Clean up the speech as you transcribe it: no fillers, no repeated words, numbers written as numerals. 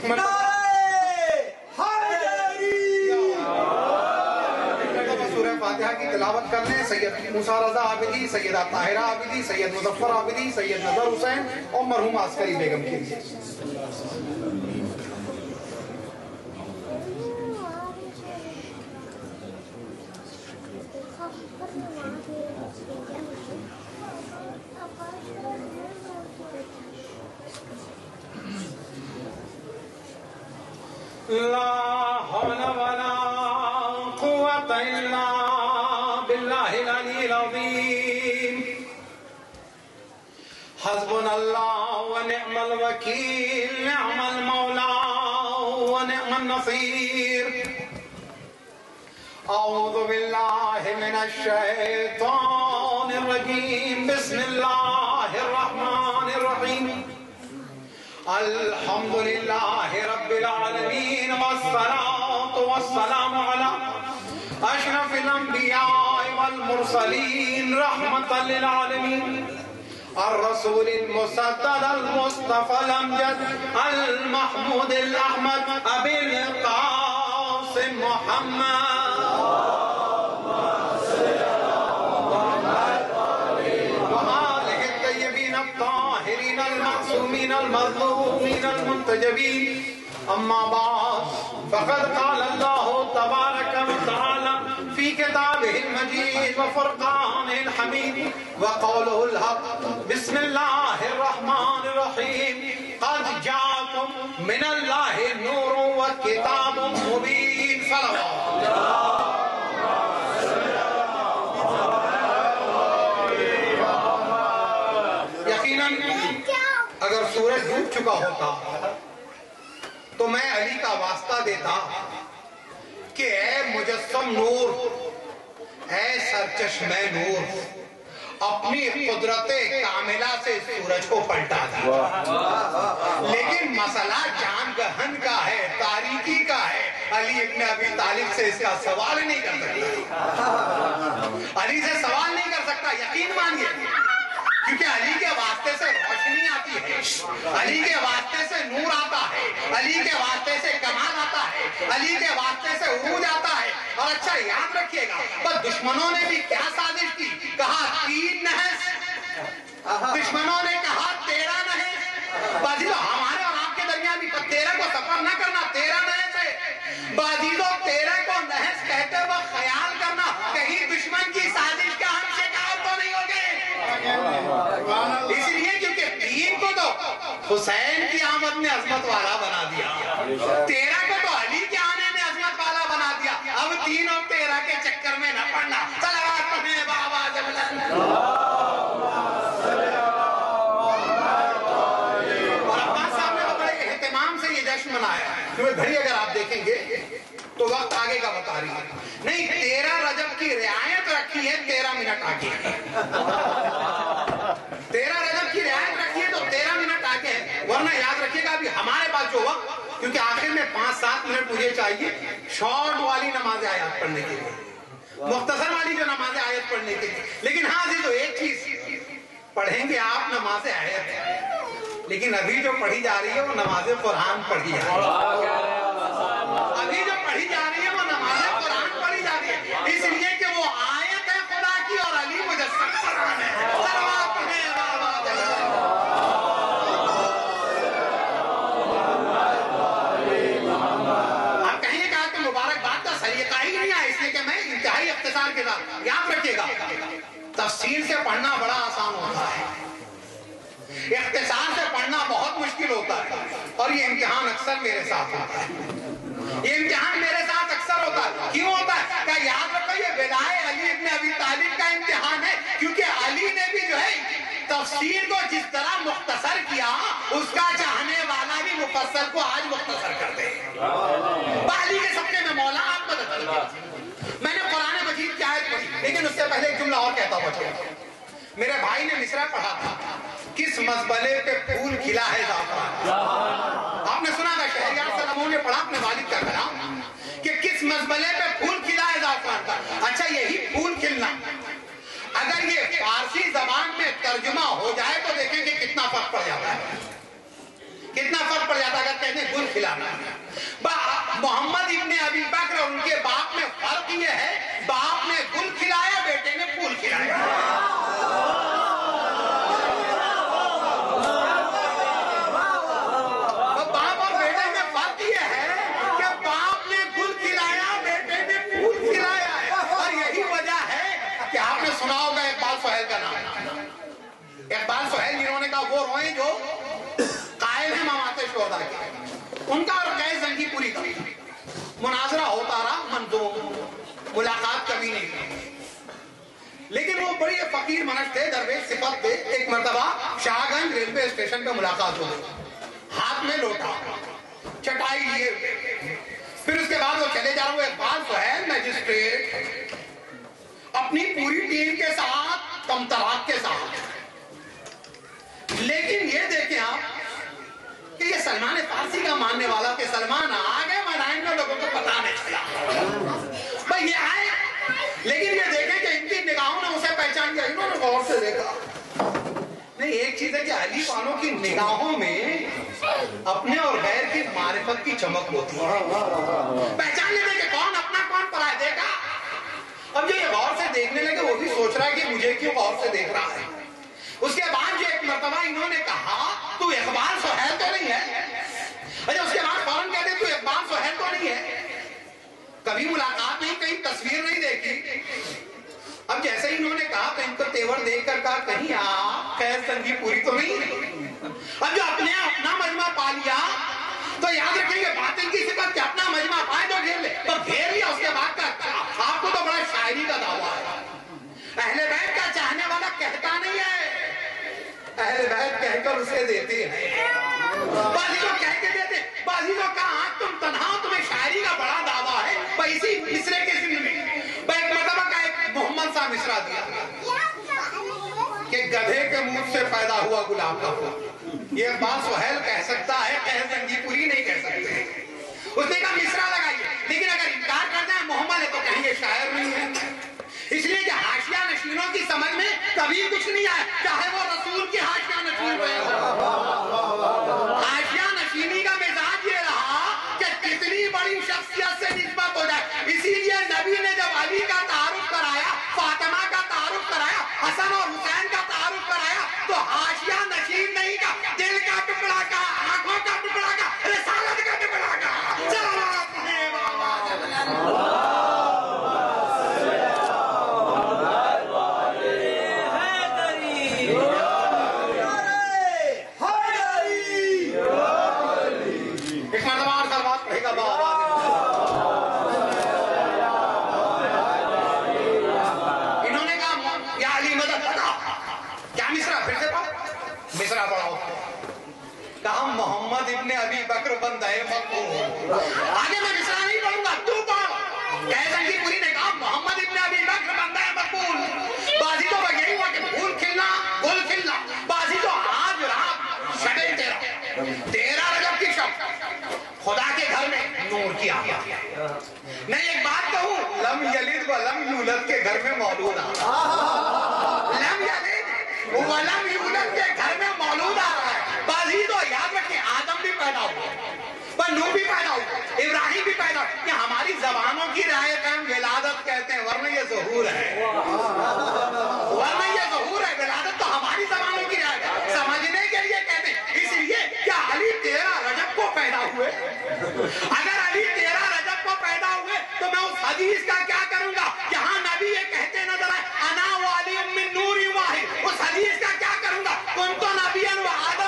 سورہ فاتحہ کی تلاوت کرنے سید موسیٰ رضا عابدی، سیدہ طاہرہ عابدی، سید مظفر عابدی، سید نظر حسین اور مرحوم عسکری بیگم کے لیے. لا حول ولا قوة إلا بالله العلي العظيم. حسبنا الله ونعم الوكيل، نعم المولى ونعم النصير. أعوذ بالله من الشيطان الرجيم. بسم الله الرحمن الرحيم. الحمد لله رب العالمين، والصلاة والسلام على أشرف الأنبياء والمرسلين رحمة للعالمين، الرسول المسدد المصطفى الأمجد المحمود الأحمد أبي القاسم محمد. الطاهرين المعصومين المظلومين المنتجبين. أما بعد، فقد قال الله تبارك وتعالى في كتابه المجيد وفرقانه الحميد وقوله الحق. بسم الله الرحمن الرحيم. قد جاءكم من الله نور وكتاب مبين. صلوات. اگر سورج ڈوب چکا ہوتا تو میں علی کا واسطہ دیتا کہ اے مجسم نور، اے سرچشمہ نور، اپنی قدرت کاملہ سے سورج کو پلٹا دا. لیکن مسئلہ جان گہن کا ہے، تاریکی کا ہے. علی ابن ابی طالب سے اس کا سوال نہیں کر سکتا. علی سے سوال نہیں کر سکتا. یقین مانیے، کیونکہ علی کے واسطے سے روشنی آتی ہے، علی کے واسطے سے نور آتا ہے، علی کے واسطے سے کمال آتا ہے، علی کے واسطے سے عروج آتا ہے. اور اچھا یاد رکھیے گا، پر دشمنوں نے بھی کیا سازش کی؟ کہا 3 نحس. دشمنوں نے کہا 13 نحس. بازیزو ہمارے اور آپ کے درمیان بھی 13 کو سفر نہ کرنا، 13 نحس ہے. بازیزو 13 کو نحس کہتے وقت خیال کرنا کہیں دشمن کی سازش کا ہم شکار تو نہیں ہو گئے. اس لیے کیونکہ 3 کو تو حسین کی آمد نے عظمت والا بنا دیا، 13 کو تو علی کے آنے نے عظمت والا بنا دیا. اب 3 اور 13 کے چکر میں نہ پڑنا. صلوات پڑھیں بابا جبلن. اور عباس صاحب نے بڑے اہتمام سے یہ جشن منایا. کیونکہ گھڑی اگر آپ دیکھیں گے تو وقت آگے کا بتا رہی ہے. نہیں، 13 رجب کی رعایت رکھی ہے، 13 منٹ آگے. 13 رجب کی رعایت رکھی ہے تو 13 منٹ آگے ہے. ورنہ یاد رکھیے گا ابھی ہمارے پاس جو وقت، کیونکہ آخر میں 5-7 منٹ مجھے چاہیے شارٹ والی نماز آیات پڑھنے کے لیے، مختصر والی جو نماز آیت پڑھنے کے لیے. لیکن ہاں جی، تو ایک چیز پڑھیں گے آپ نماز آیت، لیکن ابھی جو پڑھی جا رہی ہے وہ نماز قرآن پڑھی جا رہی ہے. ابھی جو پڑھی جا رہی ہے وہ نماز قرآن پڑھی جا رہی ہے. اس لیے کہ وہ آیت ہے خدا کی اور علی مجسم قرآن ہے. آپ کہیں گا کہ مبارکباد کا سلیقہ ہی نہیں ہے، اس لیے کہ میں انتہائی اختصار کے ساتھ. یاد رکھیے گا، تفصیل سے پڑھنا بڑا آسان ہوتا ہے، اختصار سے پڑھنا بہت مشکل ہوتا ہے. اور یہ امتحان اکثر میرے ساتھ ہوتا ہے. یہ امتحان میرے ساتھ اکثر ہوتا ہے. کیوں ہوتا ہے؟ کہ یاد رکھو یہ وداع علی ابن ابی طالب کا امتحان ہے. کیونکہ علی نے بھی جو ہے تفسیر کو جس طرح مختصر کیا، اس کا چاہنے والا بھی مفسر کو آج مختصر کر دے. علی کے سب کے میں مولا آپ کو بتا. میں نے قرآن مجید کی آیت پڑھی، لیکن اس سے پہلے ایک جملہ اور کہتا ہوں. میرے بھائی نے مصرع پڑھا تھا، کس مزبلے پہ پھول کھلا ہے زعفران. آپ نے سنا تھا شہریار سلموں نے پڑھا اپنے والد کا کلام کہ کس مزبلے پہ پھول کھلا ہے زعفران کا. اچھا یہی پھول کھلنا اگر یہ فارسی زبان میں ترجمہ ہو جائے تو دیکھیں کہ کتنا فرق پڑ جاتا ہے. کتنا فرق پڑ جاتا ہے. اگر کہتے ہیں گل کھلانا. محمد ابن ابی بکر اور ان کے باپ میں فرق یہ ہے باپ نے گل کھلایا بیٹے نے پھول کھلایا. باپ اور بیٹے میں فرق یہ ہے کہ باپ نے گل کھلایا بیٹے نے پھول کھلایا ہے. اور یہی وجہ ہے کہ آپ نے سنا ہوگا اقبال سہیل کا نام. اقبال سہیل جنہوں نے کہا وہ روئیں جو قائل ہیں ممات شہداء کے. ان کا اور قیس زنگی پوری کا مناظرہ ہوتا رہا منظوم ملاقات کبھی نہیں ہوئی. لیکن وہ بڑی فقیر منش تھے درویش صفت تھے. ایک مرتبہ شاہ گنج ریلوے اسٹیشن پہ ملاقات ہو گئی. ہاتھ میں لوٹا چٹائی لیے. پھر اس کے بعد وہ چلے جا رہے ہیں اقبال سہیل میجسٹریٹ اپنی پوری ٹیم کے ساتھ تمطراق کے ساتھ. لیکن یہ دیکھیں آپ کہ یہ سلمان فارسی کا ماننے والا کہ سلمان آگے میدان میں لوگوں کو پتا نہیں چلا بھائی یہ آئے. لیکن یہ دیکھیں کہ ان کی نگاہوں نے اسے پہچان کیا. انہوں نے غور سے دیکھا نہیں. ایک چیز ہے کہ علی والوں کی نگاہوں میں اپنے اور غیر کی معرفت کی چمک ہوتی ہے. پہچان لیتے کہ کون اپنا کون پرائے. دیکھا اب یہ غور سے دیکھنے لگے. وہ بھی سوچ رہا ہے کہ مجھے کیوں غور سے دیکھ رہا ہے. اس کے بعد جو ایک مرتبہ انہوں نے کہا تو اقبال سہیل تو نہیں ہے. اچھا اس کے بعد فوراً کہتے تو اقبال سہیل تو نہیں ہے. کبھی ملاقات نہیں کہیں تصویر نہیں دیکھی. اب جیسے ہی انہوں نے کہا تو ان کو تیور دیکھ کر کہا کہیں آپ قیس زنگی پوری تو نہیں. اب جو اپنا مجمع پا لیا تو یاد رکھیں گے باطن کی صفت کہ اپنا مجمع پائے تو گھیر لے. تو گھیر لیا اس کے بعد کا اچھا آپ کو تو بڑا شاعری کا دعویٰ ہے. اہل بیت کا چاہنے والا کہتا نہیں ہے. اہل بیت کہہ کر اسے دیتے ہیں. بازی کو کہہ کے دیتے. بازی کو کہا تم تنہا تمہیں شاعری کا بڑا دعویٰ ہے. اسی مصرے کے ذمن میں ایک مرتبہ کا ایک محمد صاحب مصرا دیا کہ گدھے کے منہ سے پیدا ہوا گلاب کا پھول. یہ اقبال سہیل کہہ سکتا ہے قیس زنگی پوری نہیں کہہ سکتے. اس نے کہا مصرا لگائیے. لیکن اگر انکار کر دیں محمد ہے تو کہیں یہ شاعر نہیں ہے. اس لیے کہ حاشیہ نشینوں کی سمجھ میں کبھی کچھ نہیں آیا چاہے وہ رسول کی حاشیہ نشین ہو. حاشیہ نشینی کا مزاج یہ رہا کہ کتنی بڑی شخصیت سے نسبت ہو جائے. اسی لیے نبی نے جب علی کا تعارف کرایا فاطمہ کا تعارف کرایا حسن اور حسین کا تعارف کرایا تو حاشیہ نشین نہیں کا دل کا ٹکڑا کا آنکھوں کا ٹکڑا کا رسالت کا ٹکڑا کا. محمد ابن ابی بکر بندہ مقبول. آگے میں مصرع نہیں پڑھوں گا تو پڑھ. قیس زنگی پوری نے کہا محمد ابن ابی بکر بندہ مقبول. بازی تو یہی ہوا کہ پھول کھلنا گل کھلنا. بازی تو آج رات شب 13 رجب کی شب خدا کے گھر میں نور کیا. نہیں ایک بات کہوں لم یلد ولم یولد کے گھر میں مولود آ رہا ہے. لم یلد ولم یولد کے گھر میں مولود آ رہا ہے. بازی تو یاد رکھیں آدم بھی پیدا ہوا نوح بھی پیدا ہوا ابراہیم بھی پیدا ہوا. یہ ہماری زبانوں کی رعایت ہم ولادت کہتے ہیں ورنہ یہ ظہور ہے. ورنہ یہ ظہور ہے. ولادت تو ہماری زبانوں کی رعایت ہے سمجھنے کے لیے کہتے ہیں. اس لیے کیا علی 13 رجب کو پیدا ہوئے؟ اگر علی 13 رجب کو پیدا ہوئے تو میں اس حدیث کا کیا کروں گا جہاں نبی یہ کہتے نظر آئے انا والی من نور واحد. اس حدیث کا کیا کروں گا؟ کن تو نبی و آدم